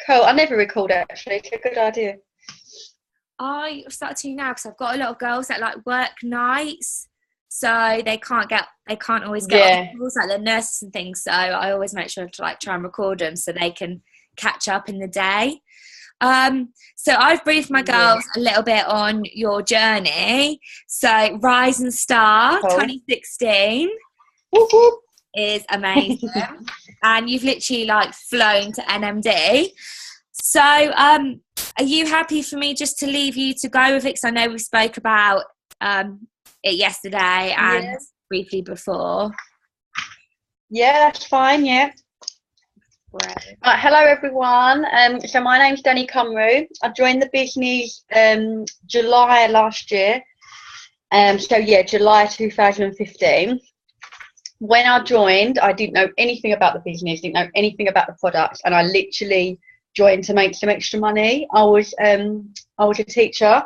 Cool. I never recalled actually. It's a good idea. I start to now because I've got a lot of girls that like work nights, so they can't always get on the Yeah. calls like the nurses and things. So I always make sure to like try and record them so they can catch up in the day. So I've briefed my Yeah. girls a little bit on your journey. So Rise and Star Cool. 2016 Whoop, whoop. is amazing, and you've literally like flown to NMD. So, are you happy for me just to leave you to go with it? Because I know we spoke about it yesterday and Yeah. briefly before. Yeah, that's fine. Yeah. Right. Right, hello everyone. So my name's Danny Cumru. I joined the business July last year. So yeah, July 2015. When I joined, I didn't know anything about the business, didn't know anything about the products, and I literally joined to make some extra money. I was a teacher,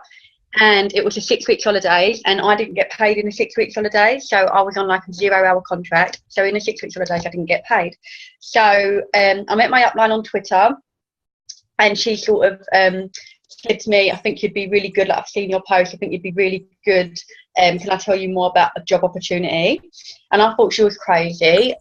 and it was a 6 weeks holidays, and I didn't get paid in the 6 weeks holidays, so I was on like a 0 hour contract. So in the 6 weeks holidays I didn't get paid. So I met my upline on Twitter, and she sort of said to me, I think you'd be really good, like I've seen your post, I think you'd be really good, can I tell you more about a job opportunity? And I thought she was crazy.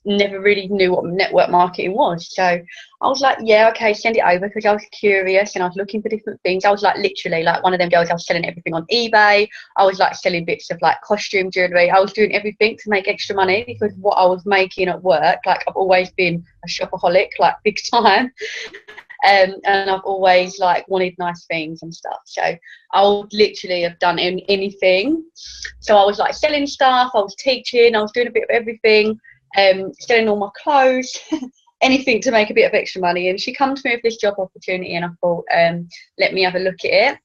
Never really knew what network marketing was, so I was like, yeah, okay, send it over, because I was curious and I was looking for different things. I was like literally like one of them girls. I was selling everything on eBay. I was like selling bits of like costume jewelry. I was doing everything to make extra money, because what I was making at work, like I've always been a shopaholic, like big time. And I've always like wanted nice things and stuff, so I would literally have done anything. So I was like selling stuff, I was teaching, I was doing a bit of everything, selling all my clothes, anything to make a bit of extra money. And she come to me with this job opportunity, and I thought, let me have a look at it.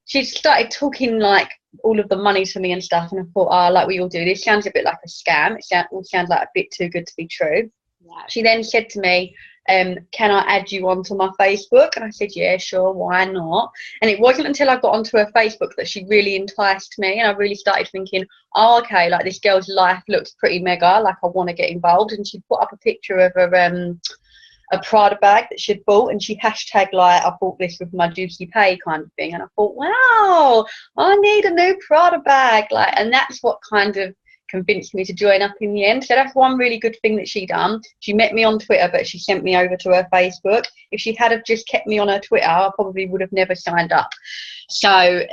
She started talking like all of the money to me and stuff, and I thought, like we all do, this sounds a bit like a scam. It all sounds like a bit too good to be true. Yeah. She then said to me, can I add you onto my Facebook? And I said, yeah, sure, why not? And it wasn't until I got onto her Facebook that she really enticed me, and I really started thinking, oh, okay, like this girl's life looks pretty mega, like I want to get involved. And she put up a picture of a Prada bag that she'd bought, and she hashtagged like, I bought this with my juicy pay kind of thing. And I thought, wow, I need a new Prada bag, like, and that's what kind of convinced me to join up in the end. So that's one really good thing that she done. She met me on Twitter, but she sent me over to her Facebook. If she had have just kept me on her Twitter, I probably would have never signed up. So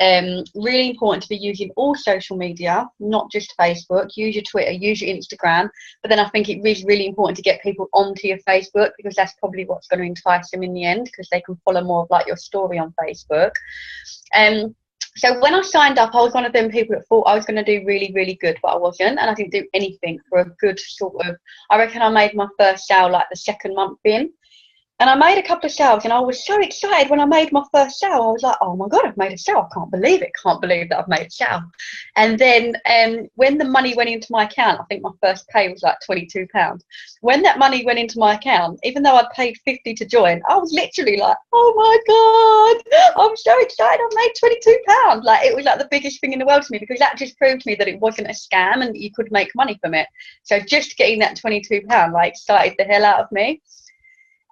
really important to be using all social media, not just Facebook. Use your Twitter, use your Instagram, but then I think it is really important to get people onto your Facebook, because that's probably what's going to entice them in the end, because they can follow more of like your story on Facebook. So when I signed up, I was one of them people that thought I was going to do really, really good, but I wasn't, and I didn't do anything for a good sort of, I reckon I made my first sale like the second month in. And I made a couple of sales, and I was so excited when I made my first sale. I was like, oh my God, I've made a sale. I can't believe it. Can't believe that I've made a sale. And then when the money went into my account, I think my first pay was like £22. When that money went into my account, even though I'd paid 50 to join, I was literally like, oh my God, I'm so excited. I've made £22. Like, it was like the biggest thing in the world to me, because that just proved to me that it wasn't a scam and that you could make money from it. So just getting that £22 like excited the hell out of me.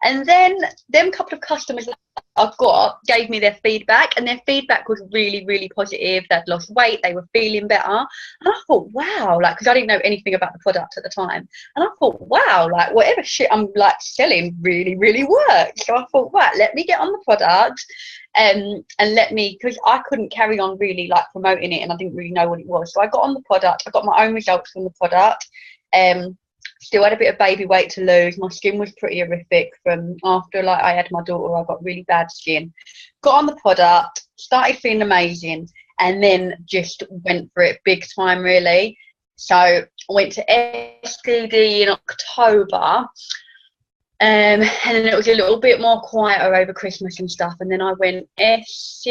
And then them couple of customers I've got gave me their feedback, and their feedback was really, really positive. They'd lost weight, they were feeling better. And I thought, wow, like, because I didn't know anything about the product at the time. And I thought, wow, like, whatever shit I'm like selling really, really works. So I thought, right, let me get on the product, and let me, because I couldn't carry on really like promoting it, and I didn't really know what it was. So I got on the product, I got my own results from the product. Still had a bit of baby weight to lose. My skin was pretty horrific from after like I had my daughter. I got really bad skin. Got on the product, started feeling amazing, and then just went for it big time really. So I went to STD in October, and then it was a little bit more quieter over Christmas and stuff. And then I went SC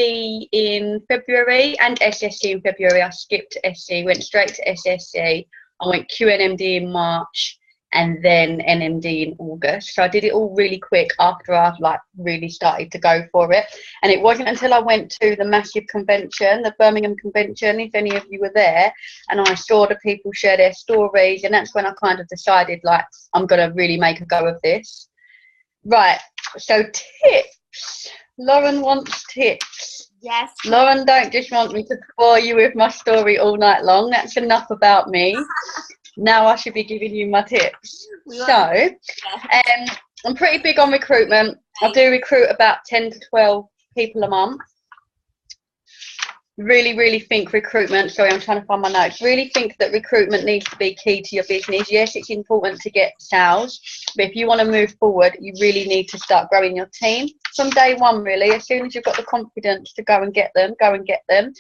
in February and SSC in February. I skipped SC, went straight to SSC. I went QNMD in March, and then NMD in August. So I did it all really quick after I've like really started to go for it. And it wasn't until I went to the massive convention, the Birmingham convention, if any of you were there, and I saw the people share their stories, and that's when I kind of decided like, I'm going to really make a go of this. Right, so tips. Lauren wants tips. Yes. Lauren don't just want me to bore you with my story all night long. That's enough about me. Now I should be giving you my tips. So, I'm pretty big on recruitment. I do recruit about 10 to 12 people a month. Really think recruitment, sorry, I'm trying to find my notes. Really think that recruitment needs to be key to your business. Yes, it's important to get sales, but if you want to move forward, you really need to start growing your team from day one, really. As soon as you've got the confidence to go and get them, go and get them.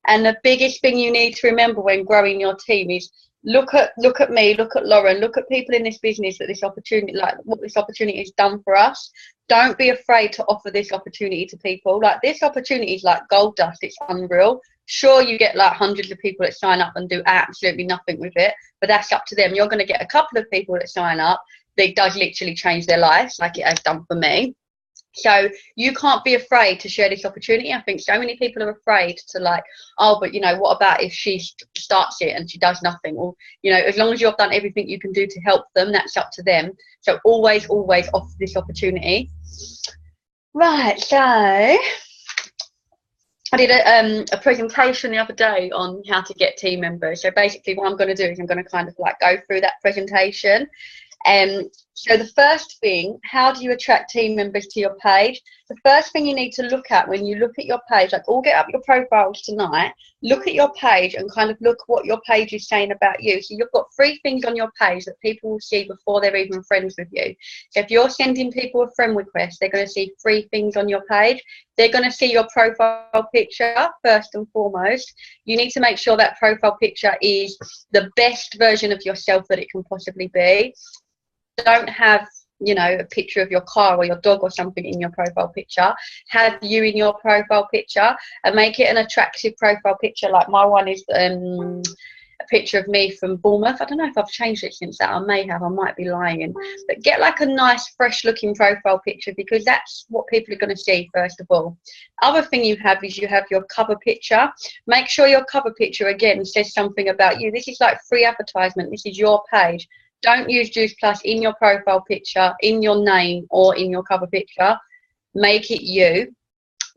And the biggest thing you need to remember when growing your team is look at me, look at Lauren, look at people in this business that this opportunity, like what this opportunity has done for us. Don't be afraid to offer this opportunity to people. Like, this opportunity is like gold dust. It's unreal. Sure, you get like hundreds of people that sign up and do absolutely nothing with it, but that's up to them. You're going to get a couple of people that sign up that does literally change their lives, like it has done for me. So you can't be afraid to share this opportunity. I think so many people are afraid to, like, oh, but you know, what about if she starts it and she does nothing? Or, you know, as long as you've done everything you can do to help them, that's up to them. So always offer this opportunity. Right, so I did a presentation the other day on how to get team members. So basically what I'm going to do is I'm going to kind of like go through that presentation. So the first thing, how do you attract team members to your page? The first thing you need to look at when you look at your page, like, all get up your profiles tonight, look at your page and kind of look what your page is saying about you. So you've got 3 things on your page that people will see before they're even friends with you. So if you're sending people a friend request, they're going to see 3 things on your page. They're going to see your profile picture first and foremost. You need to make sure that profile picture is the best version of yourself that it can possibly be. Don't have, you know, a picture of your car or your dog or something in your profile picture. Have you in your profile picture, and make it an attractive profile picture. Like my one is a picture of me from Bournemouth. I don't know if I've changed it since that. I may have. I might be lying. But get like a nice, fresh-looking profile picture, because that's what people are going to see first of all. Other thing you have is you have your cover picture. Make sure your cover picture, again, says something about you. This is like free advertisement. This is your page. Don't use Juice Plus in your profile picture, in your name, or in your cover picture. Make it you.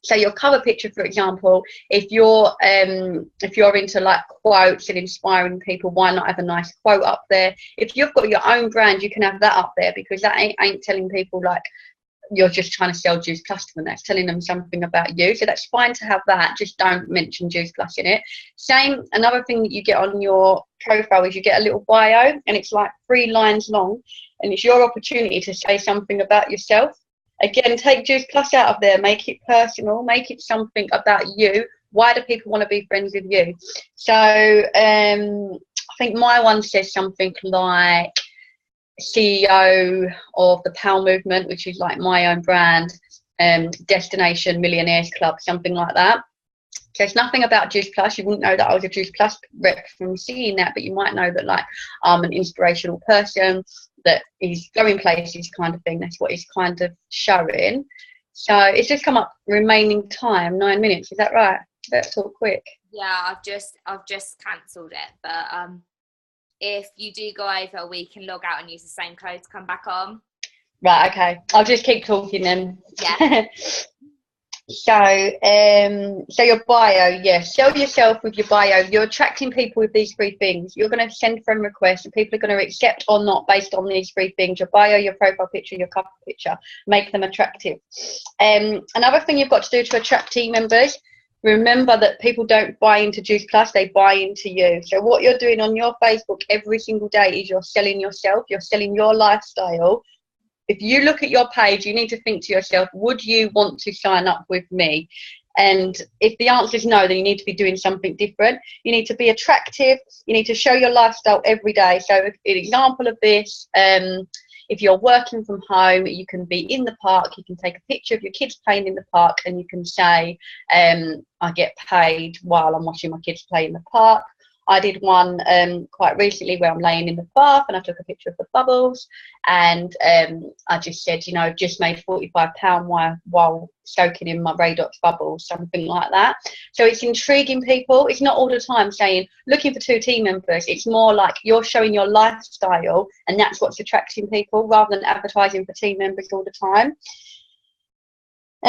So your cover picture, for example, if you're into like quotes and inspiring people, why not have a nice quote up there? If you've got your own brand, you can have that up there, because that ain't telling people like you're just trying to sell Juice Plus to them. That's telling them something about you. So that's fine to have that. Just don't mention Juice Plus in it. Same, another thing that you get on your profile is you get a little bio, and it's like 3 lines long, and it's your opportunity to say something about yourself. Again, take Juice Plus out of there, make it personal, make it something about you. Why do people want to be friends with you? So I think my one says something like CEO of the PAL movement, which is like my own brand, Destination Millionaires Club, something like that. So it's nothing about Juice Plus. You wouldn't know that I was a Juice Plus rep from seeing that, but you might know that, like, I'm an inspirational person that is going places, kind of thing. That's what it's kind of showing. So it's just come up, remaining time 9 minutes. Is that right? That's all quick. Yeah, I've just cancelled it, but if you do go over, we can log out and use the same code to come back on. Right, okay. I'll just keep talking then. Yeah. So your bio, yes. Sell yourself with your bio. You're attracting people with these 3 things. You're going to send friend requests, and people are going to accept or not based on these 3 things: your bio, your profile picture, your cover picture. Make them attractive. Another thing you've got to do to attract team members, remember that people don't buy into Juice Plus, they buy into you. So what you're doing on your Facebook every single day is you're selling yourself, you're selling your lifestyle. If you look at your page, you need to think to yourself, would you want to sign up with me? And if the answer is no, then you need to be doing something different. You need to be attractive. You need to show your lifestyle every day. So an example of this, if you're working from home, you can be in the park, you can take a picture of your kids playing in the park, and you can say, I get paid while I'm watching my kids play in the park. I did one quite recently where I'm laying in the bath and I took a picture of the bubbles, and I just said, you know, just made £45 while soaking in my Radox bubbles, something like that. So it's intriguing people. It's not all the time saying looking for 2 team members. It's more like you're showing your lifestyle, and that's what's attracting people, rather than advertising for team members all the time.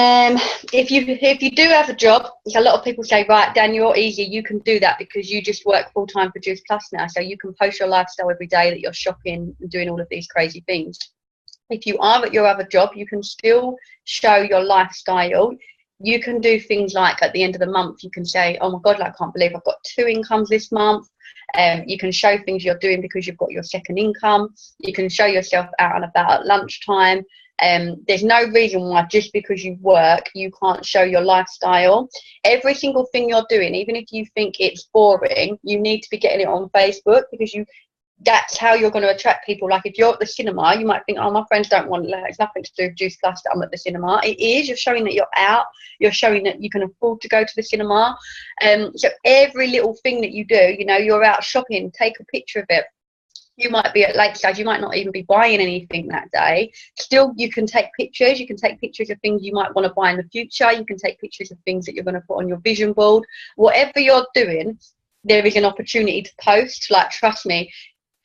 If you do have a job, a lot of people say, right, Dan, you're easy, you can do that because you just work full time for Juice Plus now, so you can post your lifestyle every day that you're shopping and doing all of these crazy things. If you are at your other job, you can still show your lifestyle. You can do things like at the end of the month, you can say, oh my God, like, I can't believe I've got 2 incomes this month. You can show things you're doing because you've got your second income. You can show yourself out and about at lunchtime. There's no reason why just because you work you can't show your lifestyle. Every single thing you're doing, even if you think it's boring, you need to be getting it on Facebook, because that's how you're going to attract people. Like if you're at the cinema, you might think, oh, my friends don't want, it's nothing to do with Juice Plus that I'm at the cinema. It is. You're showing that you're out. You're showing that you can afford to go to the cinema. So every little thing that you do, you know, you're out shopping, take a picture of it. You might be at Lakeside, you might not even be buying anything that day. Still, you can take pictures. You can take pictures of things you might want to buy in the future. You can take pictures of things that you're going to put on your vision board. Whatever you're doing, there is an opportunity to post. Like, trust me,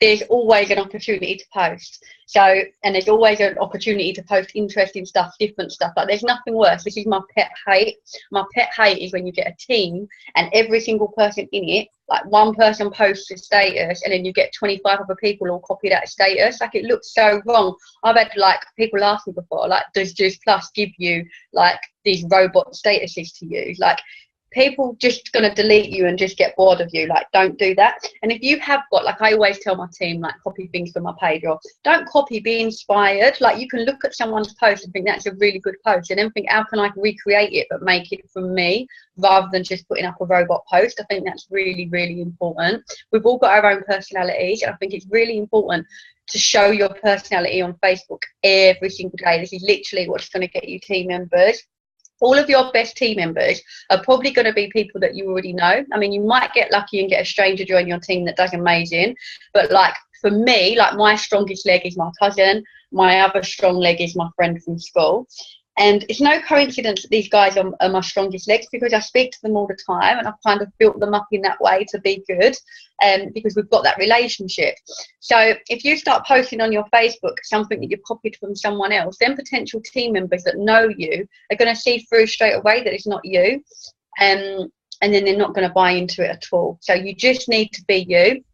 there's always an opportunity to post. So, and there's always an opportunity to post interesting stuff, different stuff. Like, there's nothing worse. This is my pet hate. My pet hate is when you get a team and every single person in it, like one person posts a status and then you get 25 other people all copy that status. Like, it looks so wrong. I've had like people ask me before, like, does Juice Plus give you like these robot statuses to use? Like, people just going to delete you and just get bored of you. Like, don't do that. And if you have got, like, I always tell my team, like, copy things from my page, or don't copy, be inspired. Like, you can look at someone's post and think that's a really good post, and then think, how can I recreate it but make it from me, rather than just putting up a robot post. I think that's really, really important. We've all got our own personalities, and I think it's really important to show your personality on Facebook every single day. This is literally what's going to get you team members. All of your best team members are probably going to be people that you already know. I mean, you might get lucky and get a stranger join your team that does amazing. But like for me, like my strongest leg is my cousin. My other strong leg is my friend from school. And it's no coincidence that these guys are my strongest legs, because I speak to them all the time and I've kind of built them up in that way to be good, because we've got that relationship. So if you start posting on your Facebook something that you've copied from someone else, then potential team members that know you are going to see through straight away that it's not you, and then they're not going to buy into it at all. So you just need to be you.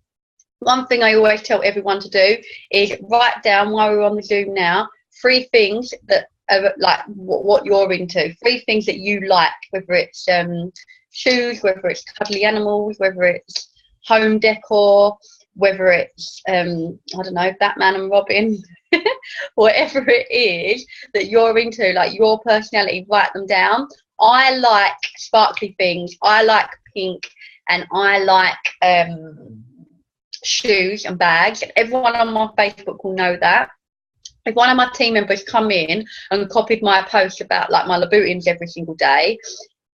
One thing I always tell everyone to do is write down, while we're on the Zoom now, 3 things that like what you're into, 3 things that you like, whether it's shoes, whether it's cuddly animals, whether it's home decor, whether it's I don't know, Batman and Robin, whatever it is that you're into, like your personality, write them down. I like sparkly things, I like pink, and I like shoes and bags. Everyone on my Facebook will know that. If one of my team members come in and copied my post about like my Louboutins every single day,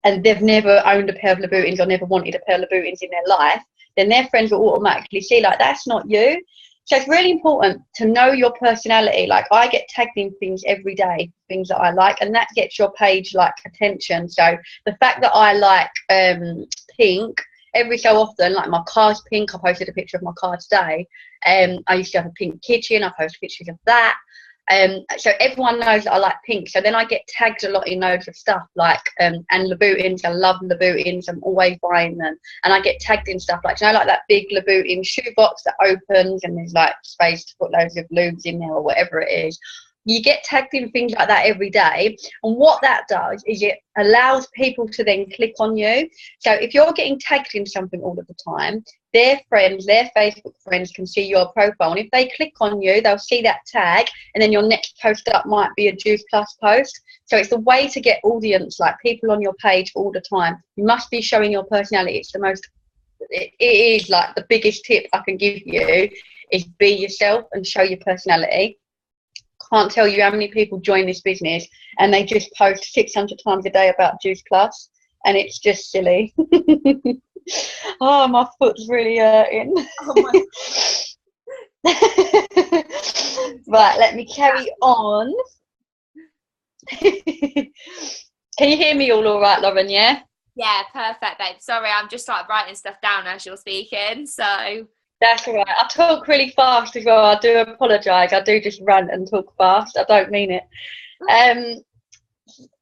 and they've never owned a pair of Louboutins or never wanted a pair of Louboutins in their life, then their friends will automatically see like, that's not you. So it's really important to know your personality. Like, I get tagged in things every day, things that I like, and that gets your page like attention. So the fact that I like pink, every so often, like my car's pink, I posted a picture of my car today. I used to have a pink kitchen, I post pictures of that. So everyone knows that I like pink. So then I get tagged a lot in loads of stuff, like and Louboutins. I love Louboutins. I'm always buying them, and I get tagged in stuff like, you know, like that big Louboutin shoe box that opens and there's like space to put loads of lubes in there or whatever it is. You get tagged in things like that every day, and what that does is it allows people to then click on you. So if you're getting tagged in something all of the time, their friends, their Facebook friends can see your profile, and if they click on you, they'll see that tag, and then your next post up might be a Juice Plus post. So it's a way to get audience, like people on your page all the time. You must be showing your personality. It's the most, it is like the biggest tip I can give you, is be yourself and show your personality. Can't tell you how many people join this business and they just post 600 times a day about Juice Plus, and it's just silly. Oh, my foot's really hurting. Oh my Right, let me carry on. Can you hear me all right, Lauren? Yeah? Yeah, perfect, babe. Sorry, I'm just like writing stuff down as you're speaking. So That's all right. I talk really fast as well. I do apologise. I do just rant and talk fast. I don't mean it.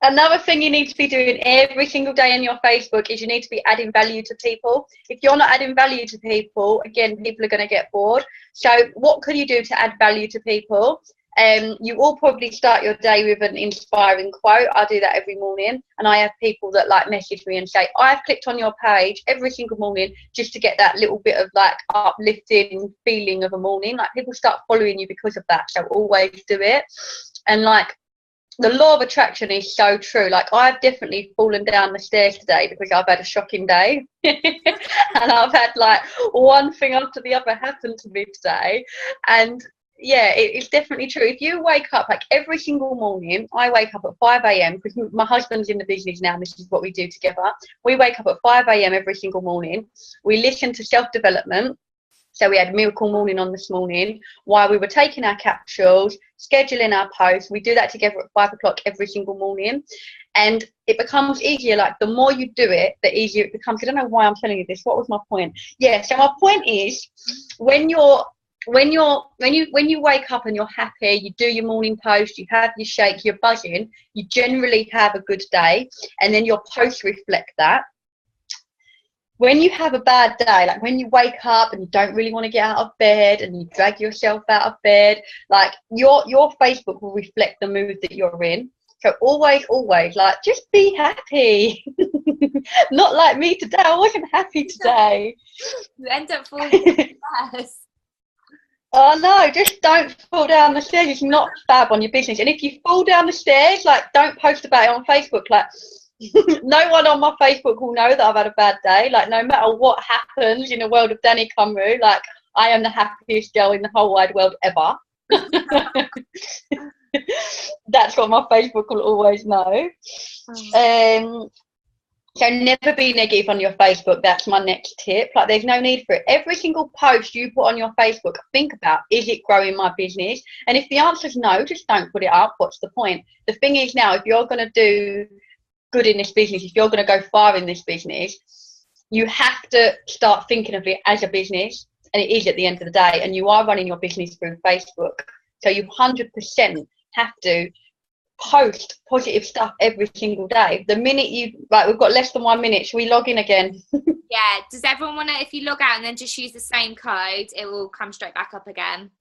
Another thing you need to be doing every single day on your Facebook is you need to be adding value to people. If you're not adding value to people, again, people are going to get bored. So what could you do to add value to people? You will probably start your day with an inspiring quote. I do that every morning, and I have people that like message me and say, I've clicked on your page every single morning just to get that little bit of like uplifting feeling of a morning. Like people start following you because of that, so always do it. And like, the law of attraction is so true. Like, I've definitely fallen down the stairs today because I've had a shocking day. And I've had like one thing after the other happen to me today. And yeah, it's definitely true. If you wake up like every single morning, I wake up at 5 a.m. because my husband's in the business now and this is what we do together. We wake up at 5 a.m. every single morning. We listen to self-development. So we had Miracle Morning on this morning while we were taking our capsules, scheduling our posts. We do that together at 5 o'clock every single morning. And it becomes easier. Like, the more you do it, the easier it becomes. I don't know why I'm telling you this. What was my point? Yeah, so my point is when you wake up and you're happy, you do your morning post, you have your shake, you're buzzing, you generally have a good day. And then your posts reflect that. When you have a bad day, like when you wake up and you don't really want to get out of bed and you drag yourself out of bed, like your Facebook will reflect the mood that you're in. So always, like, just be happy. Not like me today. I wasn't happy today. you end up falling down. Oh no, just don't fall down the stairs. It's not fab on your business. And if you fall down the stairs, like, don't post about it on Facebook. Like, no one on my Facebook will know that I've had a bad day. Like, no matter what happens in the world of Danny Cumru, like, I am the happiest girl in the whole wide world ever. That's what my Facebook will always know. So never be negative on your Facebook. That's my next tip. Like, there's no need for it. Every single post you put on your Facebook, think about, is it growing my business? And if the answer is no, just don't put it up. What's the point? The thing is, now, if you're going to do good in this business, if you're going to go far in this business, you have to start thinking of it as a business, and it is at the end of the day, and you are running your business through Facebook. So you 100% have to post positive stuff every single day. The minute you, right, we've got less than 1 minute, should we log in again? Yeah, does everyone want to, if you log out and then just use the same code, it will come straight back up again.